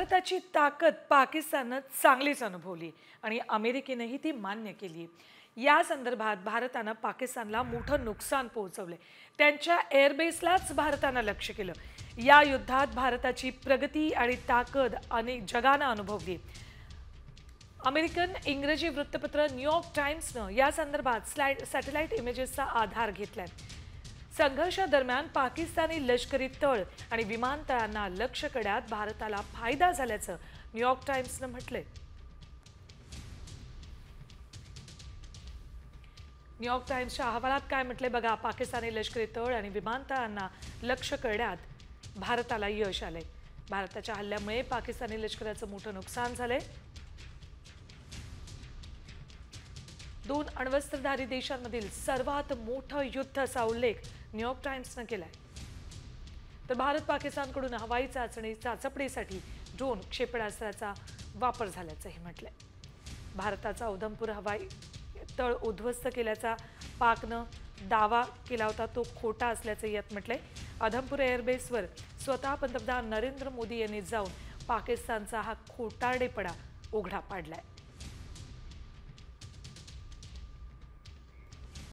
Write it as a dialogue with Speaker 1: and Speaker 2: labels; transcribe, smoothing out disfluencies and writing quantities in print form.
Speaker 1: भारताची ताकद पाकिस्ताननं चांगलीच अनुभवली आणि अमेरिकेनेही ती मान्य केली। या संदर्भात भारतानं पाकिस्तानला मोठं नुकसान पोहोचवले। त्यांच्या एअरबेसलाच भारतानं लक्ष्य केलं। या युद्धात भारताची प्रगती आणि ताकद अनेक जगानं अनुभवली। अमेरिकन इंग्रजी वृत्तपत्र न्यूयॉर्क टाइम्सनं या संदर्भात सॅटेलाइट इमेजेसचा आधार घेतलाय। संघर्षादरम्यान पाकिस्तानी लष्करी तळ आणि विमानतळांना लक्ष्य करण्यात भारताला फायदा झाल्याचं न्यूयॉर्क टाइम्सनं म्हटलंय। न्यूयॉर्क टाइम्सच्या अहवालात काय म्हटलंय बघा, पाकिस्तानी लष्करी तळ आणि विमानतळांना लक्ष्य करण्यात भारताला यश आलंय। भारताच्या हल्ल्यामुळे पाकिस्तानी लष्कराचं मोठं नुकसान झालंय। दोन अण्वस्त्रधारी देशांमधील सर्वात मोठं युद्ध असा उल्लेख न्यूयॉर्क टाइम्सनं केलाय। तर भारत पाकिस्तानकडून हवाई चाचपणीसाठी ड्रोन क्षेपणास्त्राचा वापर झाल्याचंही म्हटलंय। भारताचा उधमपूर हवाई तळ उद्ध्वस्त केल्याचा पाकनं दावा केला होता, तो खोटा असल्याचं यात म्हटलंय। उधमपूर एअरबेसवर स्वतः पंतप्रधान नरेंद्र मोदी यांनी जाऊन पाकिस्तानचा हा खोटारडेपणा उघडा पाडलाय।